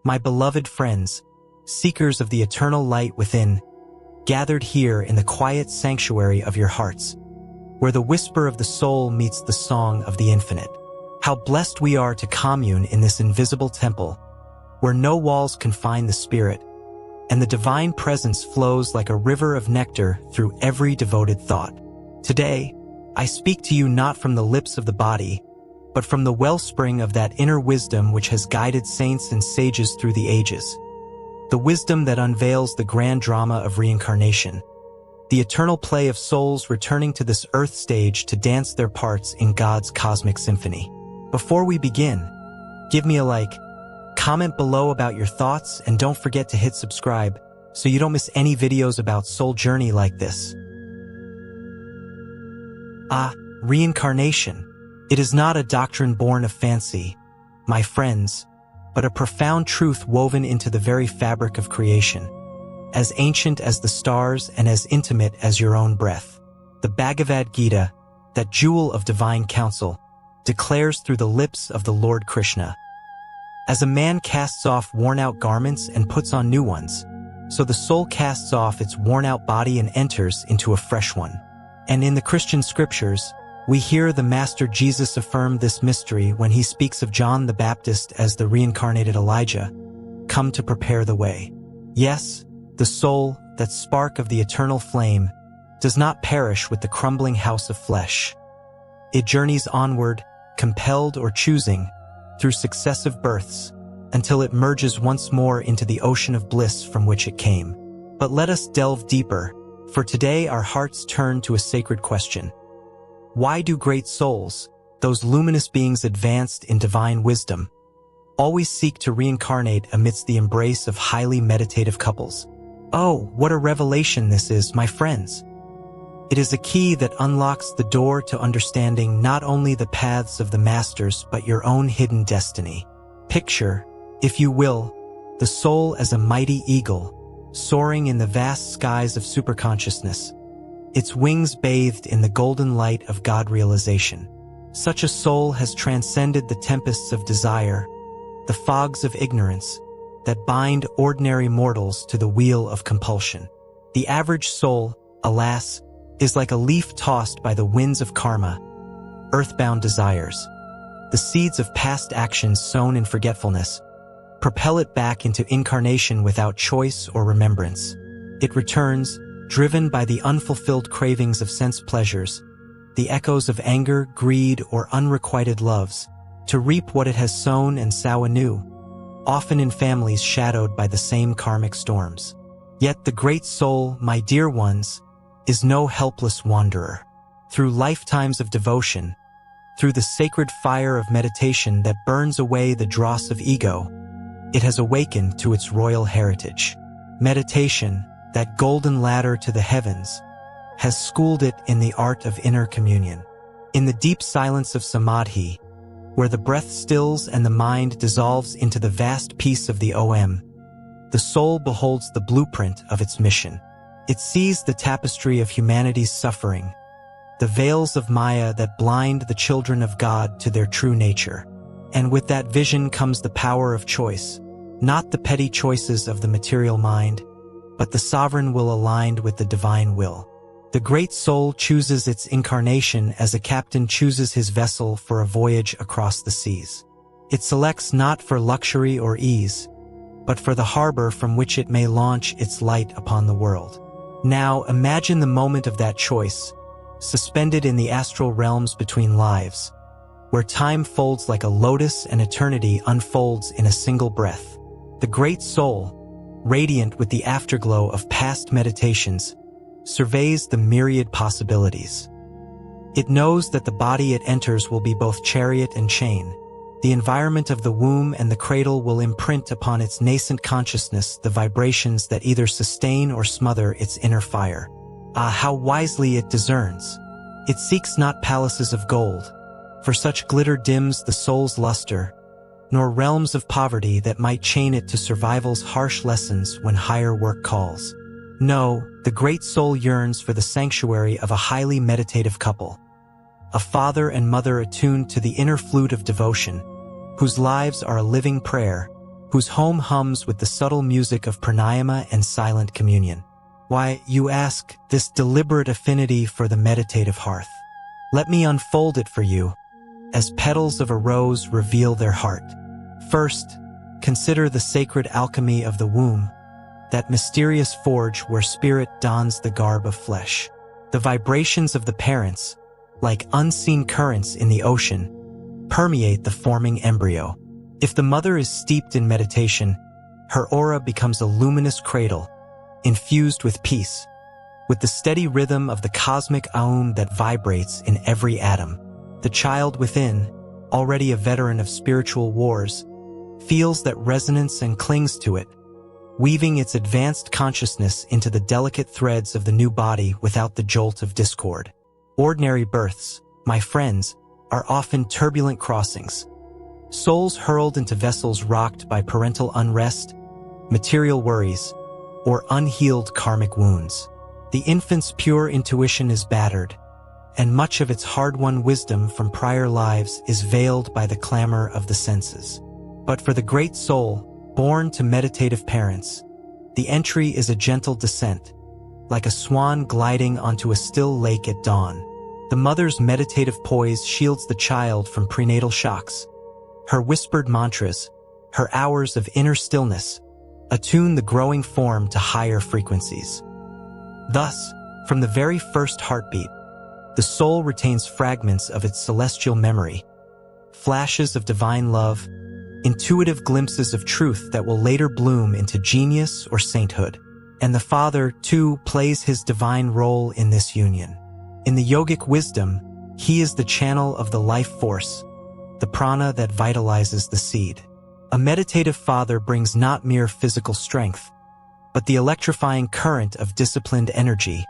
My beloved friends, seekers of the eternal light within, gathered here in the quiet sanctuary of your hearts, where the whisper of the soul meets the song of the infinite. How blessed we are to commune in this invisible temple, where no walls confine the spirit, and the divine presence flows like a river of nectar through every devoted thought. Today, I speak to you not from the lips of the body, but from the wellspring of that inner wisdom which has guided saints and sages through the ages. The wisdom that unveils the grand drama of reincarnation, the eternal play of souls returning to this earth stage to dance their parts in God's cosmic symphony. Before we begin, give me a like, comment below about your thoughts, and don't forget to hit subscribe so you don't miss any videos about soul journey like this. Reincarnation. It is not a doctrine born of fancy, my friends, but a profound truth woven into the very fabric of creation, as ancient as the stars and as intimate as your own breath. The Bhagavad Gita, that jewel of divine counsel, declares through the lips of the Lord Krishna, "As a man casts off worn-out garments and puts on new ones, so the soul casts off its worn-out body and enters into a fresh one." And in the Christian scriptures, we hear the Master Jesus affirm this mystery when he speaks of John the Baptist as the reincarnated Elijah, come to prepare the way. Yes, the soul, that spark of the eternal flame, does not perish with the crumbling house of flesh. It journeys onward, compelled or choosing, through successive births, until it merges once more into the ocean of bliss from which it came. But let us delve deeper, for today our hearts turn to a sacred question. Why do great souls, those luminous beings advanced in divine wisdom, always seek to reincarnate amidst the embrace of highly meditative couples? Oh, what a revelation this is, my friends! It is a key that unlocks the door to understanding not only the paths of the masters but your own hidden destiny. Picture, if you will, the soul as a mighty eagle, soaring in the vast skies of superconsciousness, its wings bathed in the golden light of God realization. Such a soul has transcended the tempests of desire, the fogs of ignorance, that bind ordinary mortals to the wheel of compulsion. The average soul, alas, is like a leaf tossed by the winds of karma, earthbound desires. The seeds of past actions sown in forgetfulness propel it back into incarnation without choice or remembrance. It returns, driven by the unfulfilled cravings of sense pleasures, the echoes of anger, greed, or unrequited loves, to reap what it has sown and sow anew, often in families shadowed by the same karmic storms. Yet the great soul, my dear ones, is no helpless wanderer. Through lifetimes of devotion, through the sacred fire of meditation that burns away the dross of ego, it has awakened to its royal heritage. Meditation, that golden ladder to the heavens, has schooled it in the art of inner communion. In the deep silence of samadhi, where the breath stills and the mind dissolves into the vast peace of the Om, the soul beholds the blueprint of its mission. It sees the tapestry of humanity's suffering, the veils of Maya that blind the children of God to their true nature. And with that vision comes the power of choice, not the petty choices of the material mind, but the sovereign will aligned with the divine will. The great soul chooses its incarnation as a captain chooses his vessel for a voyage across the seas. It selects not for luxury or ease, but for the harbor from which it may launch its light upon the world. Now imagine the moment of that choice, suspended in the astral realms between lives, where time folds like a lotus and eternity unfolds in a single breath. The great soul, radiant with the afterglow of past meditations, surveys the myriad possibilities. It knows that the body it enters will be both chariot and chain. The environment of the womb and the cradle will imprint upon its nascent consciousness the vibrations that either sustain or smother its inner fire. How wisely it discerns! It seeks not palaces of gold, for such glitter dims the soul's luster, nor realms of poverty that might chain it to survival's harsh lessons when higher work calls. No, the great soul yearns for the sanctuary of a highly meditative couple, a father and mother attuned to the inner flute of devotion, whose lives are a living prayer, whose home hums with the subtle music of pranayama and silent communion. Why, you ask, this deliberate affinity for the meditative hearth? Let me unfold it for you, as petals of a rose reveal their heart. First, consider the sacred alchemy of the womb, that mysterious forge where spirit dons the garb of flesh. The vibrations of the parents, like unseen currents in the ocean, permeate the forming embryo. If the mother is steeped in meditation, her aura becomes a luminous cradle, infused with peace, with the steady rhythm of the cosmic aum that vibrates in every atom. The child within, already a veteran of spiritual wars, feels that resonance and clings to it, weaving its advanced consciousness into the delicate threads of the new body without the jolt of discord. Ordinary births, my friends, are often turbulent crossings. Souls hurled into vessels rocked by parental unrest, material worries, or unhealed karmic wounds. The infant's pure intuition is battered, and much of its hard-won wisdom from prior lives is veiled by the clamor of the senses. But for the great soul, born to meditative parents, the entry is a gentle descent, like a swan gliding onto a still lake at dawn. The mother's meditative poise shields the child from prenatal shocks. Her whispered mantras, her hours of inner stillness, attune the growing form to higher frequencies. Thus, from the very first heartbeat, the soul retains fragments of its celestial memory, flashes of divine love, intuitive glimpses of truth that will later bloom into genius or sainthood. And the Father, too, plays his divine role in this union. In the yogic wisdom, he is the channel of the life force, the prana that vitalizes the seed. A meditative father brings not mere physical strength, but the electrifying current of disciplined energy,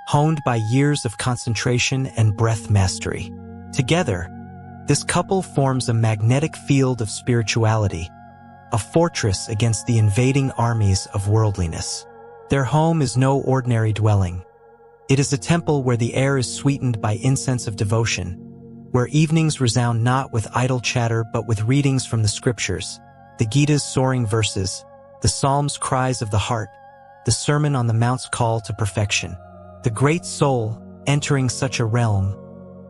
honed by years of concentration and breath mastery. Together, this couple forms a magnetic field of spirituality, a fortress against the invading armies of worldliness. Their home is no ordinary dwelling. It is a temple where the air is sweetened by incense of devotion, where evenings resound not with idle chatter but with readings from the scriptures, the Gita's soaring verses, the Psalms' cries of the heart, the Sermon on the Mount's call to perfection. The great soul, entering such a realm,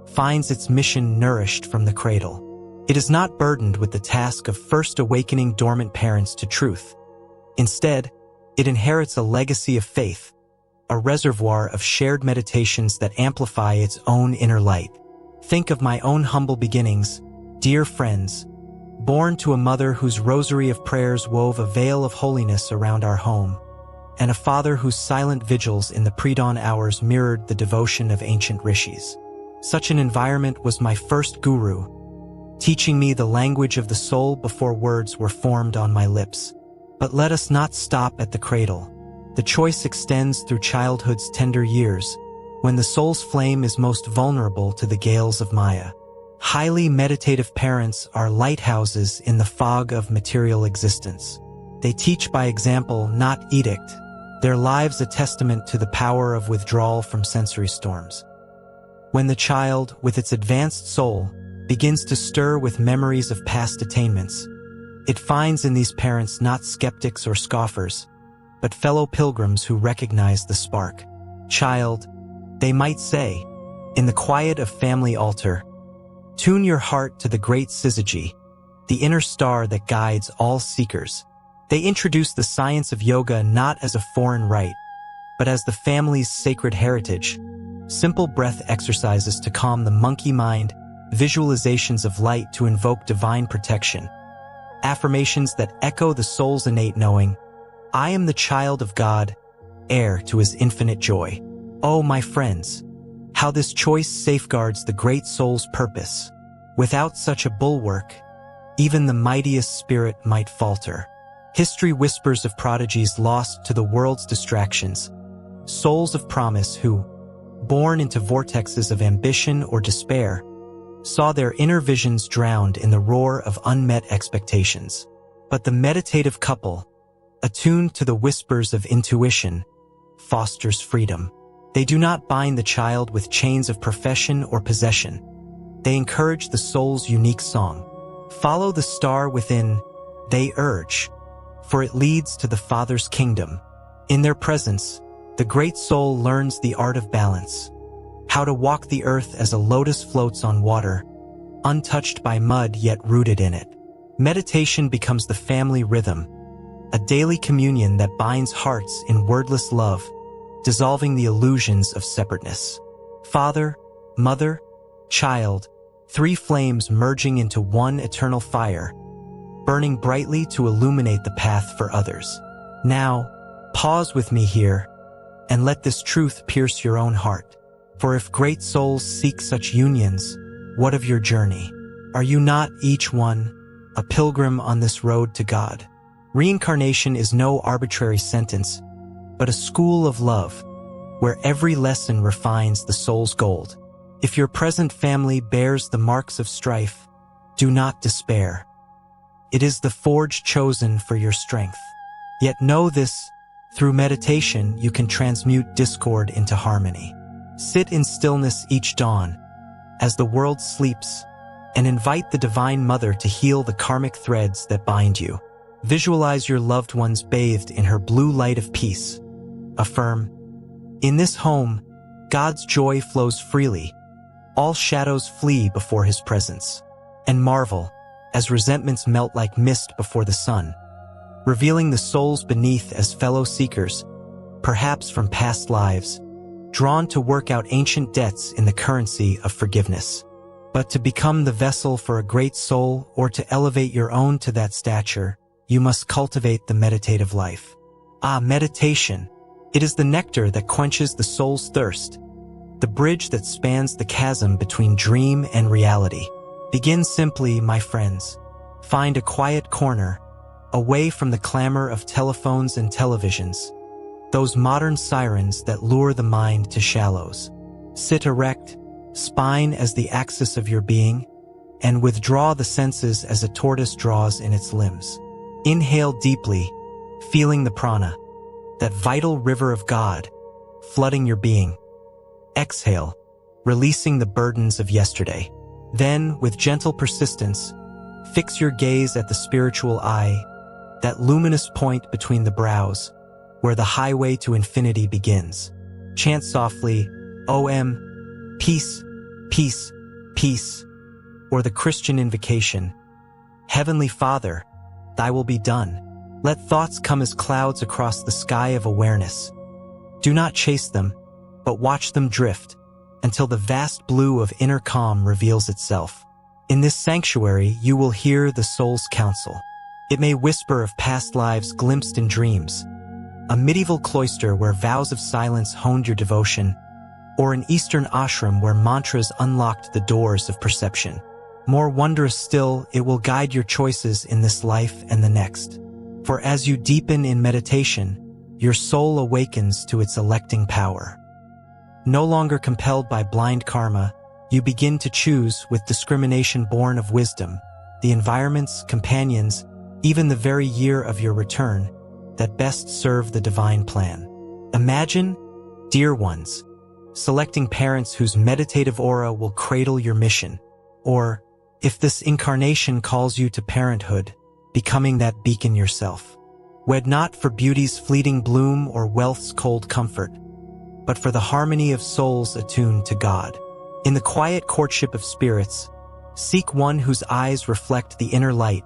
finds its mission nourished from the cradle. It is not burdened with the task of first awakening dormant parents to truth. Instead, it inherits a legacy of faith, a reservoir of shared meditations that amplify its own inner light. Think of my own humble beginnings, dear friends, born to a mother whose rosary of prayers wove a veil of holiness around our home, and a father whose silent vigils in the pre-dawn hours mirrored the devotion of ancient rishis. Such an environment was my first guru, teaching me the language of the soul before words were formed on my lips. But let us not stop at the cradle. The choice extends through childhood's tender years, when the soul's flame is most vulnerable to the gales of Maya. Highly meditative parents are lighthouses in the fog of material existence. They teach by example, not edict, their lives a testament to the power of withdrawal from sensory storms. When the child, with its advanced soul, begins to stir with memories of past attainments, it finds in these parents not skeptics or scoffers, but fellow pilgrims who recognize the spark. Child, they might say, in the quiet of family altar, tune your heart to the great syzygy, the inner star that guides all seekers. They introduce the science of yoga not as a foreign rite, but as the family's sacred heritage. Simple breath exercises to calm the monkey mind, visualizations of light to invoke divine protection, affirmations that echo the soul's innate knowing, I am the child of God, heir to his infinite joy. Oh, my friends, how this choice safeguards the great soul's purpose. Without such a bulwark, even the mightiest spirit might falter. History whispers of prodigies lost to the world's distractions, souls of promise who, born into vortexes of ambition or despair, saw their inner visions drowned in the roar of unmet expectations. But the meditative couple, attuned to the whispers of intuition, fosters freedom. They do not bind the child with chains of profession or possession. They encourage the soul's unique song. Follow the star within, they urge. for it leads to the Father's kingdom. In their presence, the great soul learns the art of balance, how to walk the earth as a lotus floats on water, untouched by mud yet rooted in it. Meditation becomes the family rhythm, a daily communion that binds hearts in wordless love, dissolving the illusions of separateness. Father, mother, child, three flames merging into one eternal fire, burning brightly to illuminate the path for others. Now, pause with me here, and let this truth pierce your own heart. For if great souls seek such unions, what of your journey? Are you not, each one, a pilgrim on this road to God? Reincarnation is no arbitrary sentence, but a school of love, where every lesson refines the soul's gold. If your present family bears the marks of strife, do not despair. It is the forge chosen for your strength. Yet know this, through meditation you can transmute discord into harmony. Sit in stillness each dawn, as the world sleeps, and invite the Divine Mother to heal the karmic threads that bind you. Visualize your loved ones bathed in her blue light of peace. Affirm, in this home, God's joy flows freely. All shadows flee before His presence. And marvel, as resentments melt like mist before the sun, revealing the souls beneath as fellow seekers, perhaps from past lives, drawn to work out ancient debts in the currency of forgiveness. But to become the vessel for a great soul or to elevate your own to that stature, you must cultivate the meditative life. Meditation. It is the nectar that quenches the soul's thirst, the bridge that spans the chasm between dream and reality. Begin simply, my friends. Find a quiet corner, away from the clamor of telephones and televisions, those modern sirens that lure the mind to shallows. Sit erect, spine as the axis of your being, and withdraw the senses as a tortoise draws in its limbs. Inhale deeply, feeling the prana, that vital river of God, flooding your being. Exhale, releasing the burdens of yesterday. Then, with gentle persistence, fix your gaze at the spiritual eye, that luminous point between the brows, where the highway to infinity begins. Chant softly, Om, peace, peace, peace, or the Christian invocation, Heavenly Father, Thy will be done. Let thoughts come as clouds across the sky of awareness. Do not chase them, but watch them drift, until the vast blue of inner calm reveals itself. In this sanctuary, you will hear the soul's counsel. It may whisper of past lives glimpsed in dreams, a medieval cloister where vows of silence honed your devotion, or an Eastern ashram where mantras unlocked the doors of perception. More wondrous still, it will guide your choices in this life and the next. For as you deepen in meditation, your soul awakens to its electing power. No longer compelled by blind karma, you begin to choose with discrimination born of wisdom, the environments, companions, even the very year of your return, that best serve the divine plan. Imagine, dear ones, selecting parents whose meditative aura will cradle your mission, or, if this incarnation calls you to parenthood, becoming that beacon yourself. Wed not for beauty's fleeting bloom or wealth's cold comfort, but for the harmony of souls attuned to God. In the quiet courtship of spirits, seek one whose eyes reflect the inner light,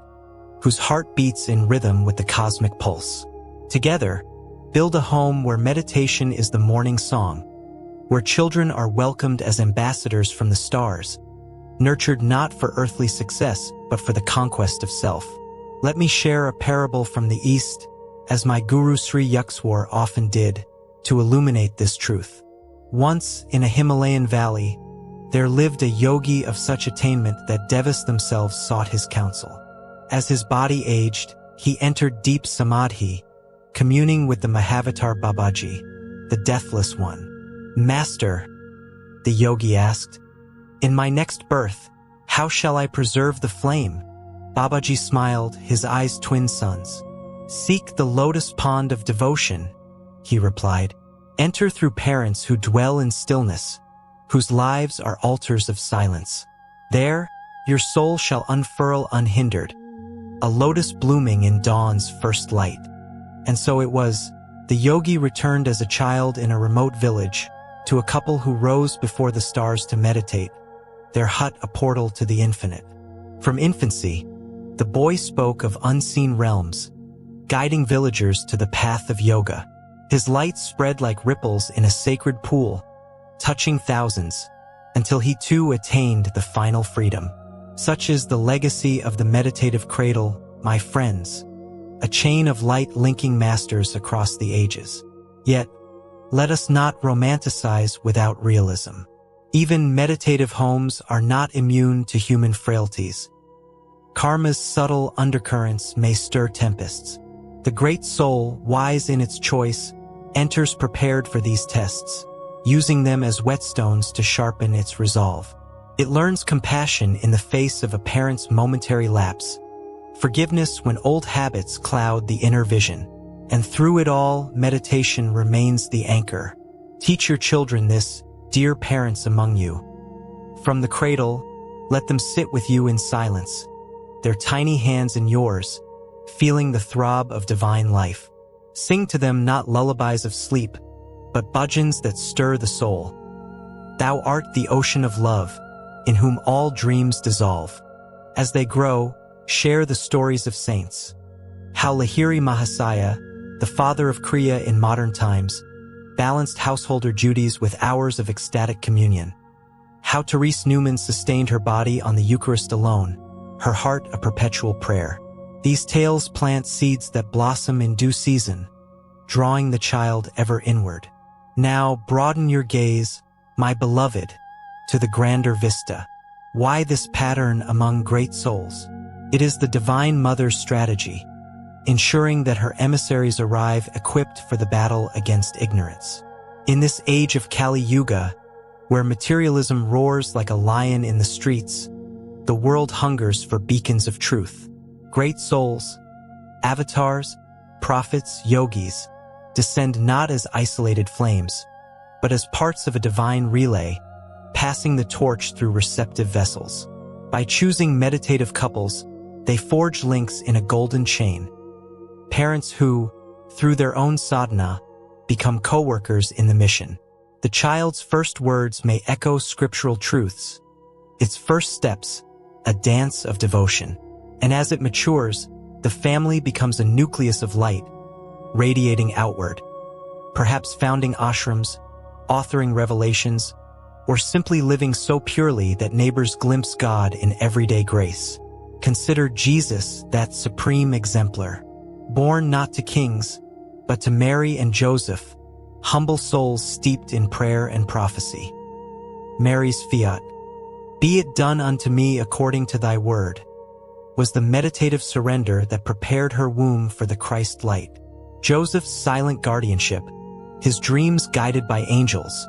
whose heart beats in rhythm with the cosmic pulse. Together, build a home where meditation is the morning song, where children are welcomed as ambassadors from the stars, nurtured not for earthly success, but for the conquest of self. Let me share a parable from the East, as my Guru Sri Yukswar often did, to illuminate this truth. Once, in a Himalayan valley, there lived a yogi of such attainment that devas themselves sought his counsel. As his body aged, he entered deep samadhi, communing with the Mahavatar Babaji, the deathless one. Master, the yogi asked, in my next birth, how shall I preserve the flame? Babaji smiled, his eyes twin suns. Seek the lotus pond of devotion, he replied. Enter through parents who dwell in stillness, whose lives are altars of silence. There, your soul shall unfurl unhindered, a lotus blooming in dawn's first light. And so it was, the yogi returned as a child in a remote village, to a couple who rose before the stars to meditate, their hut a portal to the infinite. From infancy, the boy spoke of unseen realms, guiding villagers to the path of yoga. His light spread like ripples in a sacred pool, touching thousands, until he too attained the final freedom. Such is the legacy of the meditative cradle, my friends, a chain of light linking masters across the ages. Yet, let us not romanticize without realism. Even meditative homes are not immune to human frailties. Karma's subtle undercurrents may stir tempests. The great soul, wise in its choice, enters prepared for these tests, using them as whetstones to sharpen its resolve. It learns compassion in the face of a parent's momentary lapse, forgiveness when old habits cloud the inner vision, and through it all, meditation remains the anchor. Teach your children this, dear parents among you. From the cradle, let them sit with you in silence, their tiny hands in yours, feeling the throb of divine life. Sing to them not lullabies of sleep, but bhajans that stir the soul. Thou art the ocean of love, in whom all dreams dissolve. As they grow, share the stories of saints. How Lahiri Mahasaya, the father of Kriya in modern times, balanced householder duties with hours of ecstatic communion. How Therese Newman sustained her body on the Eucharist alone, her heart a perpetual prayer. These tales plant seeds that blossom in due season, drawing the child ever inward. Now broaden your gaze, my beloved, to the grander vista. Why this pattern among great souls? It is the Divine Mother's strategy, ensuring that her emissaries arrive equipped for the battle against ignorance. In this age of Kali Yuga, where materialism roars like a lion in the streets, the world hungers for beacons of truth. Great souls, avatars, prophets, yogis, descend not as isolated flames, but as parts of a divine relay, passing the torch through receptive vessels. By choosing meditative couples, they forge links in a golden chain. Parents who, through their own sadhana, become co-workers in the mission. The child's first words may echo scriptural truths, its first steps, a dance of devotion. And as it matures, the family becomes a nucleus of light, radiating outward, perhaps founding ashrams, authoring revelations, or simply living so purely that neighbors glimpse God in everyday grace. Consider Jesus, that supreme exemplar. Born not to kings, but to Mary and Joseph, humble souls steeped in prayer and prophecy. Mary's fiat, "Be it done unto me according to thy word," was the meditative surrender that prepared her womb for the Christ light. Joseph's silent guardianship, his dreams guided by angels,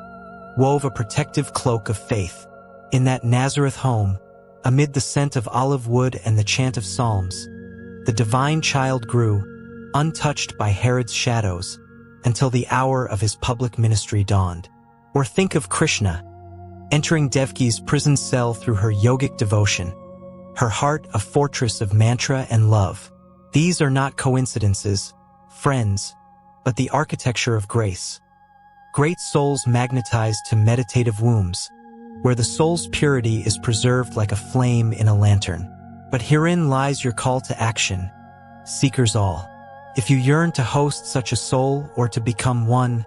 wove a protective cloak of faith. In that Nazareth home, amid the scent of olive wood and the chant of psalms, the divine child grew, untouched by Herod's shadows, until the hour of his public ministry dawned. Or think of Krishna, entering Devki's prison cell through her yogic devotion, her heart a fortress of mantra and love. These are not coincidences, friends, but the architecture of grace. Great souls magnetized to meditative wombs, where the soul's purity is preserved like a flame in a lantern. But herein lies your call to action, seekers all. If you yearn to host such a soul or to become one,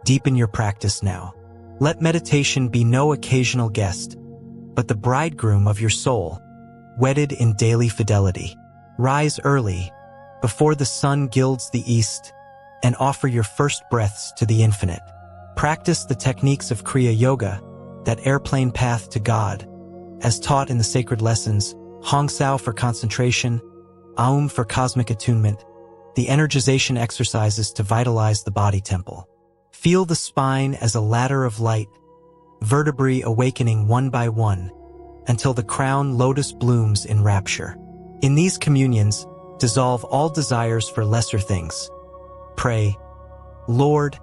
deepen your practice now. Let meditation be no occasional guest, but the bridegroom of your soul, wedded in daily fidelity. Rise early, before the sun gilds the east, and offer your first breaths to the infinite. Practice the techniques of Kriya Yoga, that airplane path to God, as taught in the sacred lessons, Hong Sao for concentration, Aum for cosmic attunement, the energization exercises to vitalize the body temple. Feel the spine as a ladder of light, vertebrae awakening one by one, until the crown lotus blooms in rapture. In these communions, dissolve all desires for lesser things. Pray, Lord,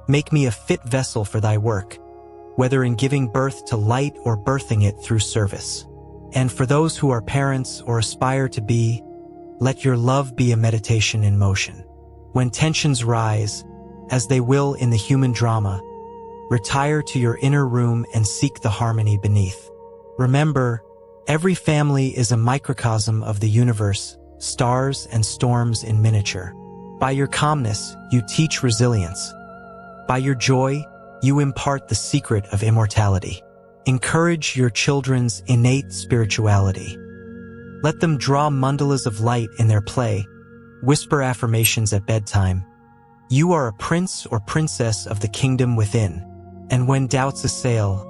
make me a fit vessel for thy work, whether in giving birth to light or birthing it through service. And for those who are parents or aspire to be, let your love be a meditation in motion. When tensions rise, as they will in the human drama, retire to your inner room and seek the harmony beneath. Remember, every family is a microcosm of the universe, stars and storms in miniature. By your calmness, you teach resilience. By your joy, you impart the secret of immortality. Encourage your children's innate spirituality. Let them draw mandalas of light in their play, whisper affirmations at bedtime. You are a prince or princess of the kingdom within. And when doubts assail,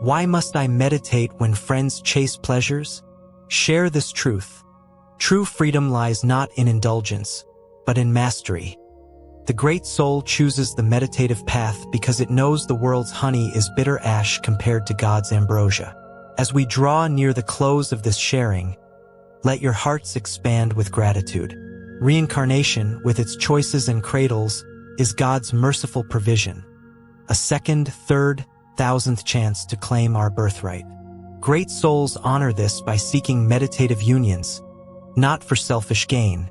why must I meditate when friends chase pleasures? Share this truth. True freedom lies not in indulgence, but in mastery. The great soul chooses the meditative path because it knows the world's honey is bitter ash compared to God's ambrosia. As we draw near the close of this sharing, let your hearts expand with gratitude. Reincarnation, with its choices and cradles, is God's merciful provision. A second, third, thousandth chance to claim our birthright. Great souls honor this by seeking meditative unions, not for selfish gain,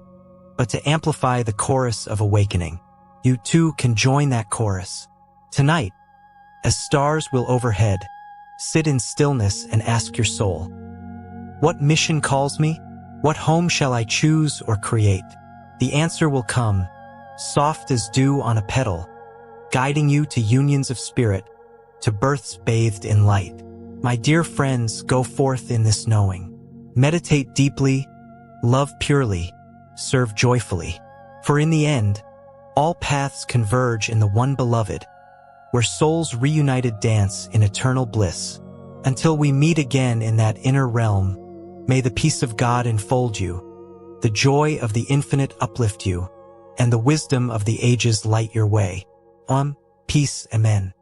but to amplify the chorus of awakening. You too can join that chorus. Tonight, as stars will overhead, sit in stillness and ask your soul, what mission calls me? What home shall I choose or create? The answer will come, soft as dew on a petal, guiding you to unions of spirit, to births bathed in light. My dear friends, go forth in this knowing. Meditate deeply, love purely, serve joyfully. For in the end, all paths converge in the one beloved, where souls reunited dance in eternal bliss. Until we meet again in that inner realm, may the peace of God enfold you, the joy of the infinite uplift you, and the wisdom of the ages light your way. Peace, Amen.